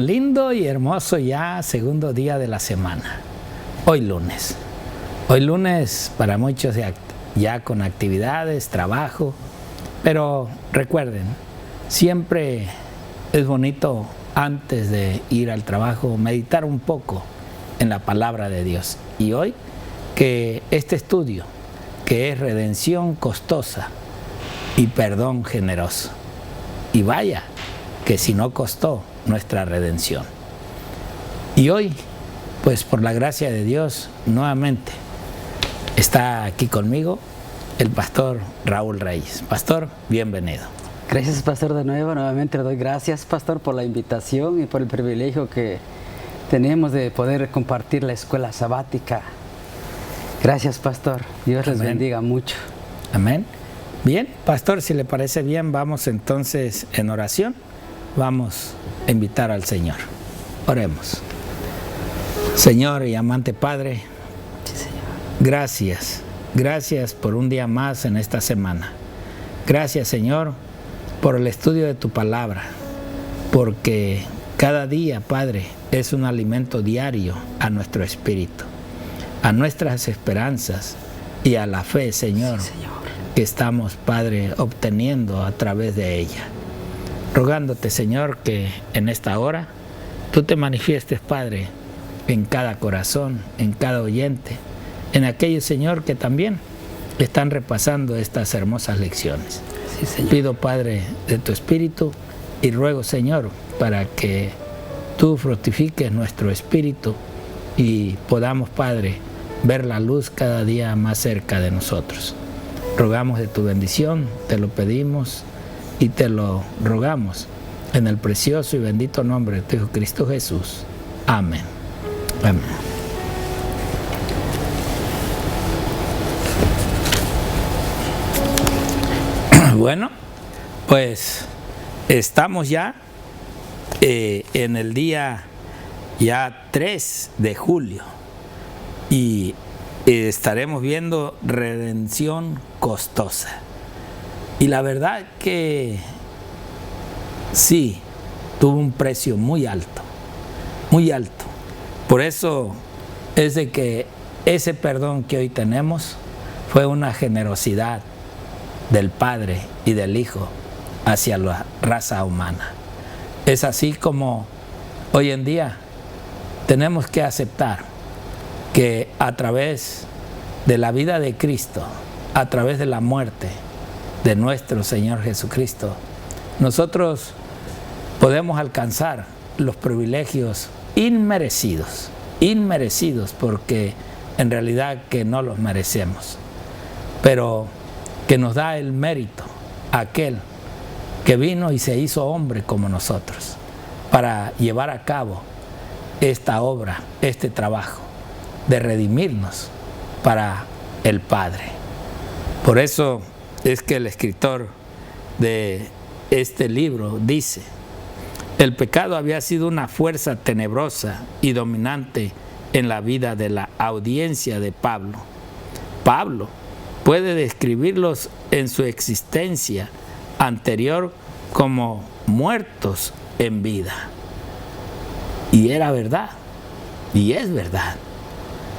lindo y hermoso ya segundo día de la semana. Hoy lunes. Hoy lunes para muchos ya con actividades, trabajo. Pero recuerden, siempre es bonito antes de ir al trabajo meditar un poco en la palabra de Dios. Y hoy que este estudio, que es redención costosa y perdón generoso. Y vaya, que si no costó nuestra redención. Y hoy, pues por la gracia de Dios, nuevamente está aquí conmigo el pastor Raúl Reyes. Pastor, bienvenido. Gracias, pastor, de nuevo. Nuevamente le doy gracias, pastor, por la invitación y por el privilegio que tenemos de poder compartir la escuela sabática. Gracias, pastor. Dios les bendiga mucho. Amén. Bien, pastor, si le parece bien, vamos entonces en oración. Vamos a invitar al Señor. Oremos. Señor y amante Padre, Sí, Señor. Gracias por un día más en esta semana. Gracias, Señor, por el estudio de tu palabra, porque cada día, Padre, es un alimento diario a nuestro espíritu, a nuestras esperanzas y a la fe, Señor, Sí, Señor, que estamos, Padre, obteniendo a través de ella. Rogándote, Señor, que en esta hora tú te manifiestes, Padre, en cada corazón, en cada oyente, en aquellos, Señor, que también están repasando estas hermosas lecciones. Sí, Señor. Pido, Padre, de tu Espíritu y ruego, Señor, para que tú fructifiques nuestro espíritu y podamos, Padre, ver la luz cada día más cerca de nosotros. Rogamos de tu bendición, te lo pedimos y te lo rogamos en el precioso y bendito nombre de tu Hijo Cristo Jesús. Amén. Amén. Bueno, pues estamos ya en el día ya 3 de julio y estaremos viendo redención costosa. Y la verdad que sí, tuvo un precio muy alto, muy alto. Por eso es de que ese perdón que hoy tenemos fue una generosidad del Padre y del Hijo hacia la raza humana. Es así como hoy en día tenemos que aceptar que a través de la vida de Cristo, a través de la muerte de nuestro Señor Jesucristo, nosotros podemos alcanzar los privilegios inmerecidos porque en realidad que no los merecemos, pero que nos da el mérito aquel que vino y se hizo hombre como nosotros para llevar a cabo esta obra, este trabajo de redimirnos para el Padre. Por eso es que el escritor de este libro dice: el pecado había sido una fuerza tenebrosa y dominante en la vida de la audiencia de Pablo. Pablo puede describirlos en su existencia anterior como muertos en vida. Y era verdad, y es verdad.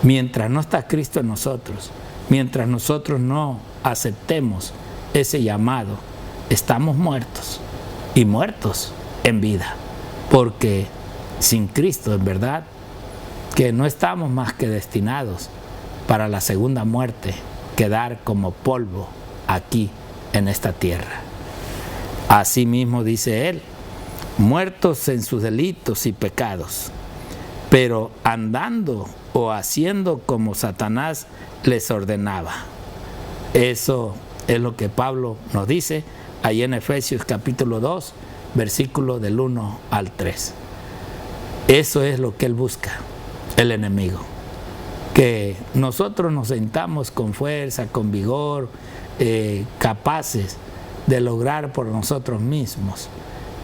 Mientras no está Cristo en nosotros, mientras nosotros no aceptemos ese llamado, estamos muertos y muertos en vida, porque sin Cristo, en verdad, que no estamos más que destinados para la segunda muerte, quedar como polvo aquí en esta tierra. Así mismo dice él: muertos en sus delitos y pecados, pero andando o haciendo como Satanás les ordenaba. Eso es lo que Pablo nos dice ahí en Efesios capítulo 2, versículo del 1 al 3. Eso es lo que él busca, el enemigo. Que nosotros nos sintamos con fuerza, con vigor, capaces de lograr por nosotros mismos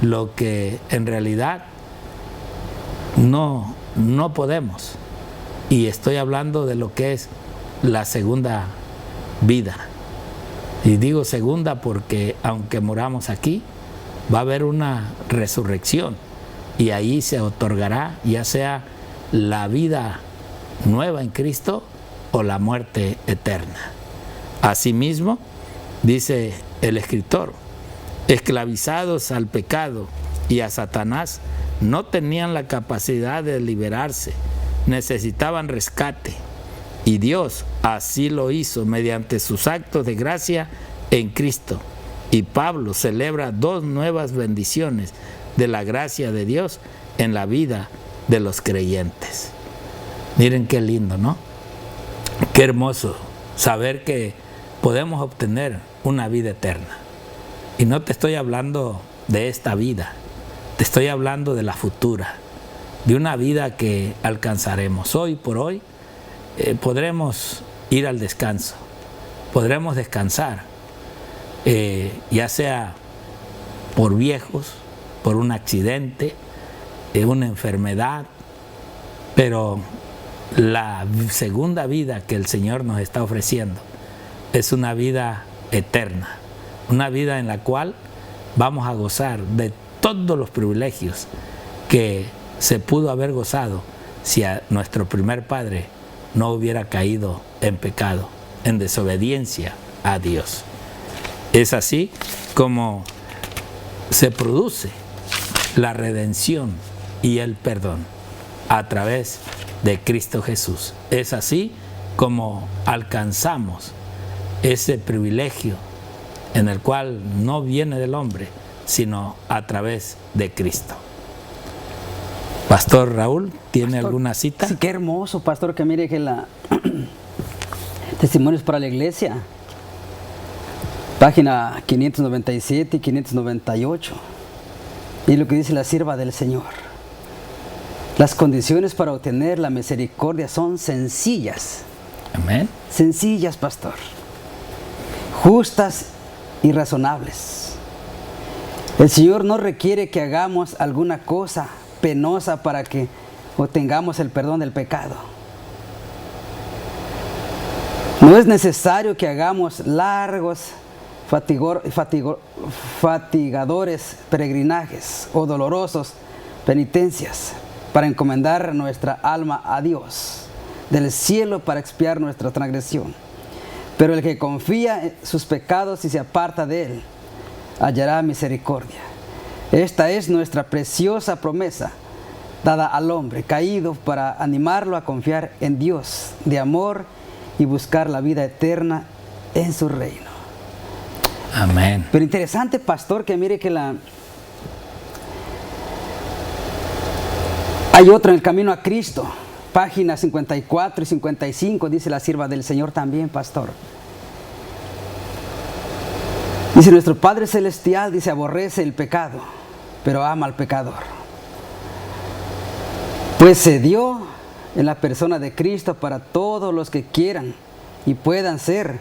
lo que en realidad no podemos. Y estoy hablando de lo que es la segunda vida. Y digo segunda porque aunque moramos aquí, va a haber una resurrección y ahí se otorgará ya sea la vida nueva en Cristo o la muerte eterna. Asimismo, dice el escritor, esclavizados al pecado y a Satanás, no tenían la capacidad de liberarse, necesitaban rescate. Y Dios así lo hizo mediante sus actos de gracia en Cristo. Y Pablo celebra 2 nuevas bendiciones de la gracia de Dios en la vida de los creyentes. Miren qué lindo, ¿no? Qué hermoso saber que podemos obtener una vida eterna. Y no te estoy hablando de esta vida, te estoy hablando de la futura, de una vida que alcanzaremos. Hoy por hoy podremos ir al descanso, podremos descansar, ya sea por viejos, por un accidente, una enfermedad, pero la segunda vida que el Señor nos está ofreciendo es una vida eterna, una vida en la cual vamos a gozar de todos los privilegios que se pudo haber gozado si a nuestro primer padre no hubiera caído en pecado, en desobediencia a Dios. Es así como se produce la redención y el perdón a través de Cristo Jesús. Es así como alcanzamos ese privilegio en el cual no viene del hombre, sino a través de Cristo. Pastor Raúl, ¿tiene alguna cita? Sí, qué hermoso, pastor, que mire que la Testimonios para la Iglesia, página 597 y 598, y lo que dice la sierva del Señor. Las condiciones para obtener la misericordia son sencillas. Amén. Sencillas, pastor. Justas y razonables. El Señor no requiere que hagamos alguna cosa penosa para que obtengamos el perdón del pecado. No es necesario que hagamos largos, fatigadores peregrinajes o dolorosos penitencias para encomendar nuestra alma a Dios del cielo para expiar nuestra transgresión. Pero el que confía en sus pecados y se aparta de él, hallará misericordia. Esta es nuestra preciosa promesa dada al hombre caído para animarlo a confiar en Dios de amor y buscar la vida eterna en su reino. Amén. Pero interesante, pastor, que mire que hay otra en el camino a Cristo, páginas 54 y 55, dice la sierva del Señor también, pastor. Dice, nuestro Padre Celestial, dice, aborrece el pecado, pero ama al pecador. Pues se dio en la persona de Cristo para todos los que quieran y puedan ser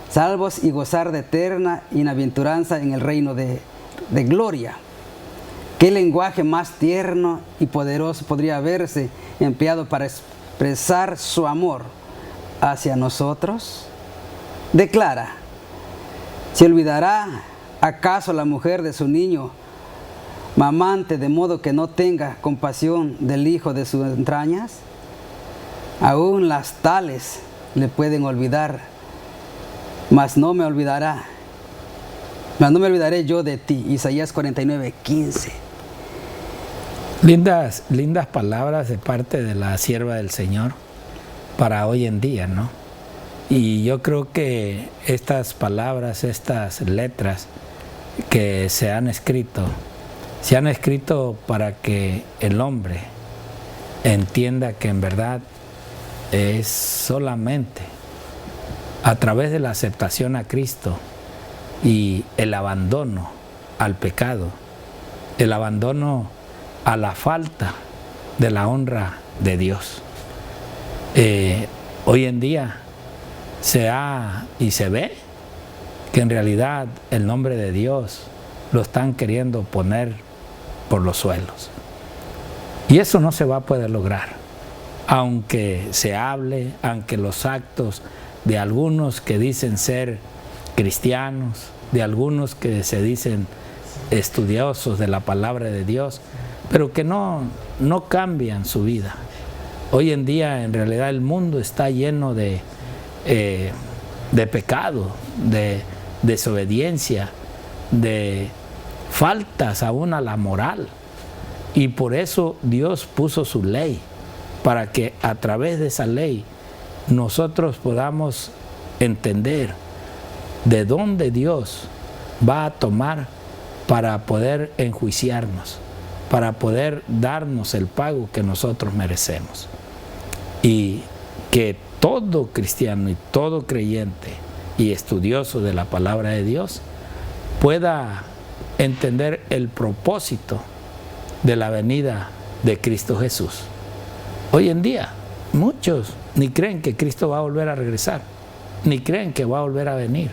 salvos y gozar de eterna bienaventuranza en el reino de gloria. ¿Qué lenguaje más tierno y poderoso podría haberse empleado para expresar su amor hacia nosotros? Declara, ¿se olvidará acaso la mujer de su niño mamante de modo que no tenga compasión del hijo de sus entrañas? Aún las tales le pueden olvidar, mas no me olvidaré yo de ti. Isaías 49:15. Lindas palabras de parte de la sierva del Señor para hoy en día, ¿no? Y yo creo que estas palabras, estas letras que se han escrito para que el hombre entienda que en verdad es solamente a través de la aceptación a Cristo y el abandono al pecado, el abandono a la falta de la honra de Dios. Hoy en día se ve que en realidad el nombre de Dios lo están queriendo poner por los suelos. Y eso no se va a poder lograr, aunque se hable, aunque los actos de algunos que dicen ser cristianos, de algunos que se dicen estudiosos de la palabra de Dios, pero que no cambian su vida. Hoy en día, en realidad, el mundo está lleno de pecado, de desobediencia, de faltas aún a la moral. Y por eso Dios puso su ley, para que a través de esa ley nosotros podamos entender de dónde Dios va a tomar para poder enjuiciarnos, para poder darnos el pago que nosotros merecemos. Y que todo cristiano y todo creyente y estudioso de la palabra de Dios pueda entender el propósito de la venida de Cristo Jesús. Hoy en día muchos ni creen que Cristo va a volver a regresar, ni creen que va a volver a venir,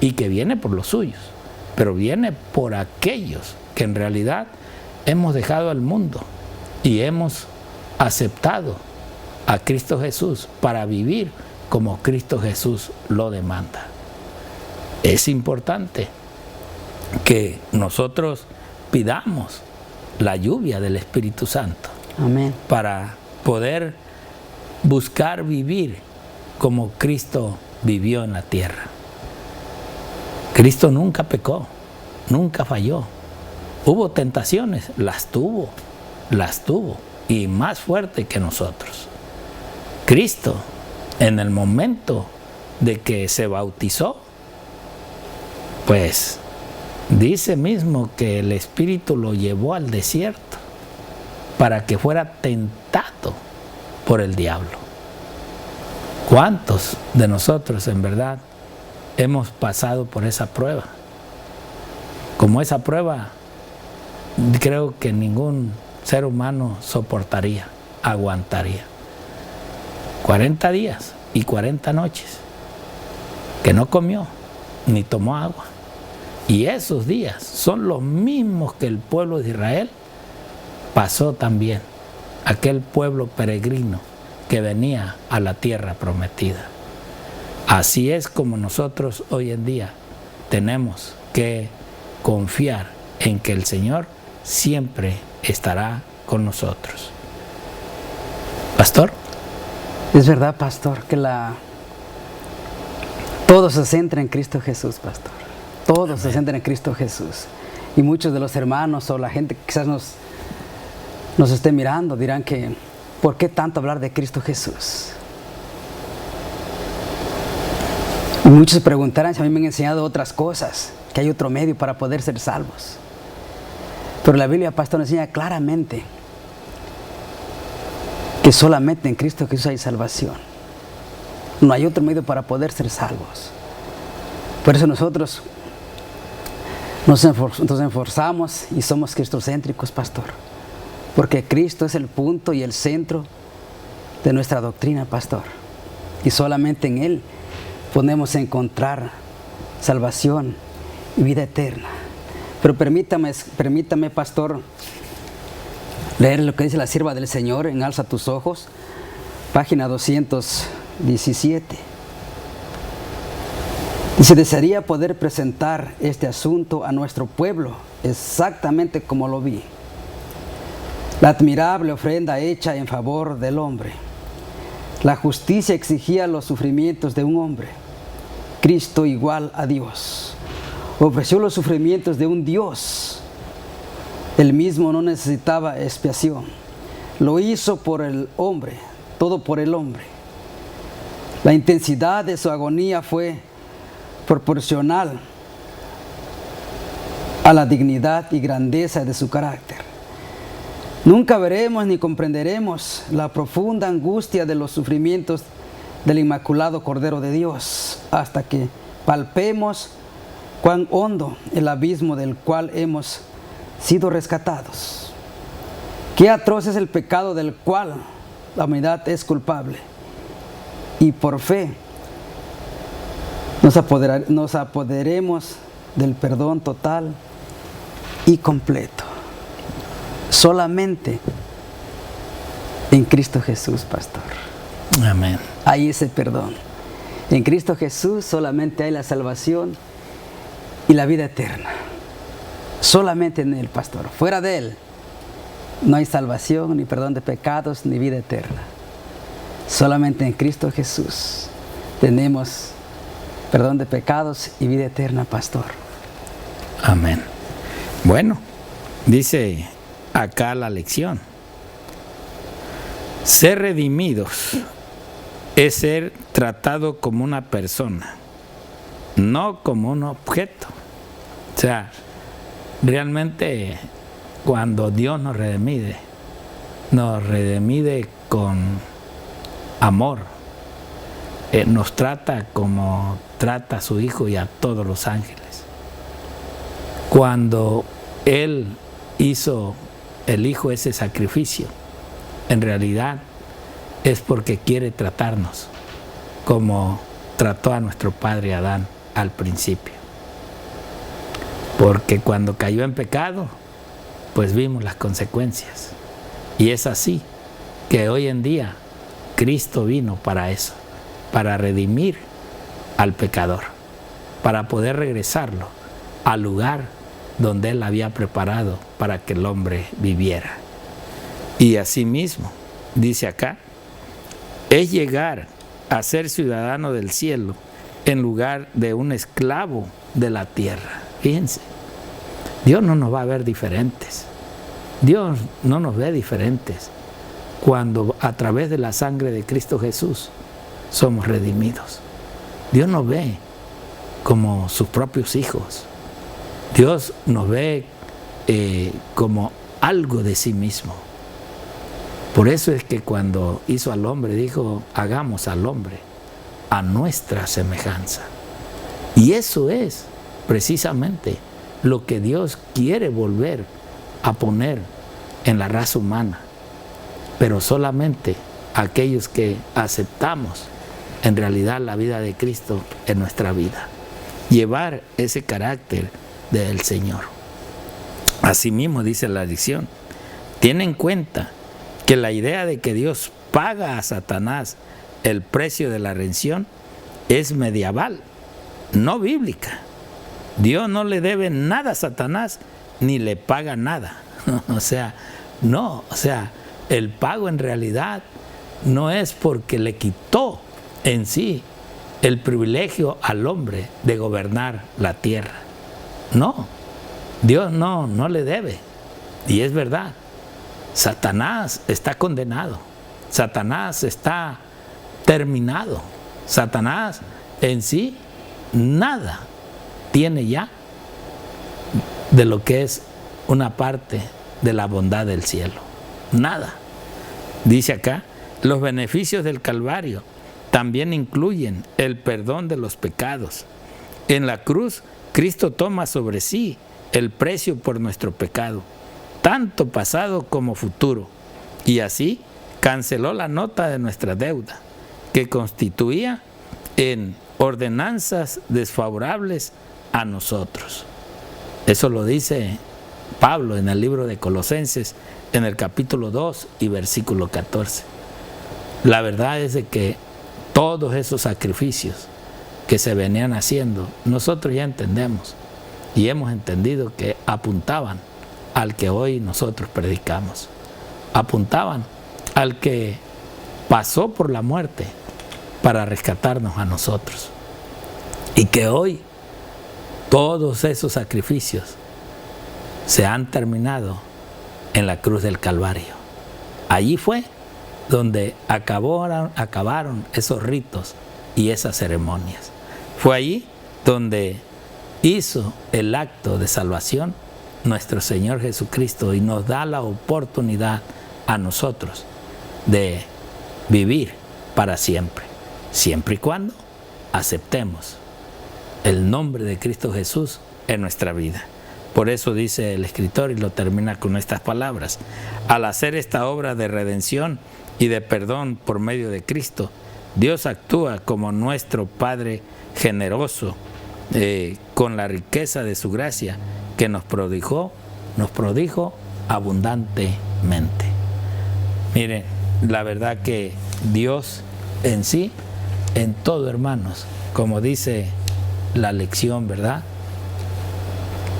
y que viene por los suyos, pero viene por aquellos que en realidad hemos dejado al mundo y hemos aceptado a Cristo Jesús para vivir como Cristo Jesús lo demanda. Es importante que nosotros pidamos la lluvia del Espíritu Santo. Amén. Para poder buscar vivir como Cristo vivió en la tierra. Cristo nunca pecó, nunca falló. Hubo tentaciones, las tuvo, y más fuerte que nosotros. Cristo, en el momento de que se bautizó, pues dice mismo que el Espíritu lo llevó al desierto para que fuera tentado por el diablo. ¿Cuántos de nosotros en verdad hemos pasado por esa prueba? Como esa prueba, creo que ningún ser humano soportaría, aguantaría. 40 días y 40 noches que no comió ni tomó agua. Y esos días son los mismos que el pueblo de Israel pasó también, aquel pueblo peregrino que venía a la tierra prometida. Así es como nosotros hoy en día tenemos que confiar en que el Señor siempre estará con nosotros. Pastor. Es verdad, pastor, que todo se centra en Cristo Jesús, pastor. Todo Amén. Se centra en Cristo Jesús. Y muchos de los hermanos o la gente que quizás nos esté mirando dirán que ¿por qué tanto hablar de Cristo Jesús? Y muchos se preguntarán si a mí me han enseñado otras cosas, que hay otro medio para poder ser salvos. Pero la Biblia, pastor, nos enseña claramente que solamente en Cristo Jesús hay salvación. No hay otro medio para poder ser salvos. Por eso nosotros nos esforzamos y somos cristocéntricos, pastor. Porque Cristo es el punto y el centro de nuestra doctrina, pastor. Y solamente en Él podemos encontrar salvación y vida eterna. Pero permítame, pastor, leer lo que dice la sierva del Señor en Alza tus ojos, página 217. Dice: desearía poder presentar este asunto a nuestro pueblo exactamente como lo vi. La admirable ofrenda hecha en favor del hombre. La justicia exigía los sufrimientos de un hombre. Cristo, igual a Dios, ofreció los sufrimientos de un Dios. Él mismo no necesitaba expiación. Lo hizo por el hombre, todo por el hombre. La intensidad de su agonía fue proporcional a la dignidad y grandeza de su carácter. Nunca veremos ni comprenderemos la profunda angustia de los sufrimientos del Inmaculado Cordero de Dios hasta que palpemos cuán hondo el abismo del cual hemos sido rescatados. Qué atroz es el pecado del cual la humanidad es culpable. Y por fe nos apoderemos del perdón total y completo. Solamente en Cristo Jesús, pastor. Amén. Hay ese perdón. En Cristo Jesús solamente hay la salvación y la vida eterna. Solamente en Él, pastor. Fuera de Él no hay salvación, ni perdón de pecados, ni vida eterna. Solamente en Cristo Jesús tenemos perdón de pecados y vida eterna, pastor. Amén. Bueno, dice acá la lección: ser redimidos es ser tratado como una persona, no como un objeto. O sea, realmente cuando Dios nos redime con amor. Nos trata como trata a su Hijo y a todos los ángeles. Cuando Él hizo el Hijo ese sacrificio, en realidad es porque quiere tratarnos como trató a nuestro padre Adán al principio. Porque cuando cayó en pecado, pues vimos las consecuencias. Y es así que hoy en día Cristo vino para eso, para redimir al pecador, para poder regresarlo al lugar donde Él había preparado para que el hombre viviera. Y asimismo, dice acá, es llegar a ser ciudadano del cielo en lugar de un esclavo de la tierra. Fíjense, Dios no nos va a ver diferentes. Dios no nos ve diferentes cuando a través de la sangre de Cristo Jesús somos redimidos. Dios nos ve como sus propios hijos. Dios nos ve como algo de sí mismo. Por eso es que cuando hizo al hombre, dijo, hagamos al hombre a nuestra semejanza. Y eso es precisamente lo que Dios quiere volver a poner en la raza humana. Pero solamente aquellos que aceptamos en realidad la vida de Cristo en nuestra vida. Llevar ese carácter del Señor. Asimismo dice la lección, tiene en cuenta que la idea de que Dios paga a Satanás el precio de la redención es medieval, no bíblica. Dios no le debe nada a Satanás ni le paga nada. El pago en realidad no es porque le quitó en sí el privilegio al hombre de gobernar la tierra. No, Dios no le debe. Y es verdad, Satanás está condenado, Satanás está terminado, Satanás en sí nada tiene ya de lo que es una parte de la bondad del cielo, nada. Dice acá, los beneficios del Calvario también incluyen el perdón de los pecados. En la cruz, Cristo toma sobre sí el precio por nuestro pecado, tanto pasado como futuro, y así canceló la nota de nuestra deuda, que constituía en ordenanzas desfavorables a nosotros. Eso lo dice Pablo en el libro de Colosenses, en el capítulo 2 y versículo 14. La verdad es de que todos esos sacrificios que se venían haciendo, nosotros ya entendemos y hemos entendido que apuntaban al que hoy nosotros predicamos. Apuntaban al que pasó por la muerte para rescatarnos a nosotros. Y que hoy todos esos sacrificios se han terminado en la cruz del Calvario. Allí fue donde acabaron esos ritos y esas ceremonias. Fue allí donde hizo el acto de salvación nuestro Señor Jesucristo y nos da la oportunidad a nosotros de vivir para siempre, siempre y cuando aceptemos el nombre de Cristo Jesús en nuestra vida. Por eso dice el escritor y lo termina con estas palabras: al hacer esta obra de redención y de perdón por medio de Cristo, Dios actúa como nuestro Padre generoso, con la riqueza de su gracia que nos prodigó abundantemente. Miren, la verdad que Dios en sí, en todo, hermanos, como dice la lección, ¿verdad?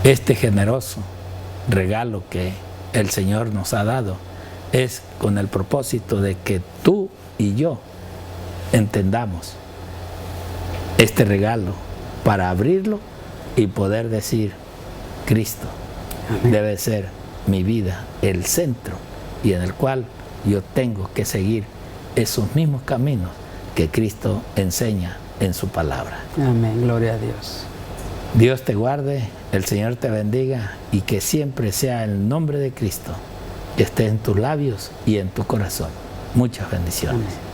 Este generoso regalo que el Señor nos ha dado es con el propósito de que tú y yo entendamos este regalo para abrirlo y poder decir, Cristo debe ser mi vida, el centro, y en el cual yo tengo que seguir esos mismos caminos que Cristo enseña en su palabra. Amén, gloria a Dios. Dios te guarde, el Señor te bendiga y que siempre sea el nombre de Cristo que esté en tus labios y en tu corazón. Muchas bendiciones. Amén.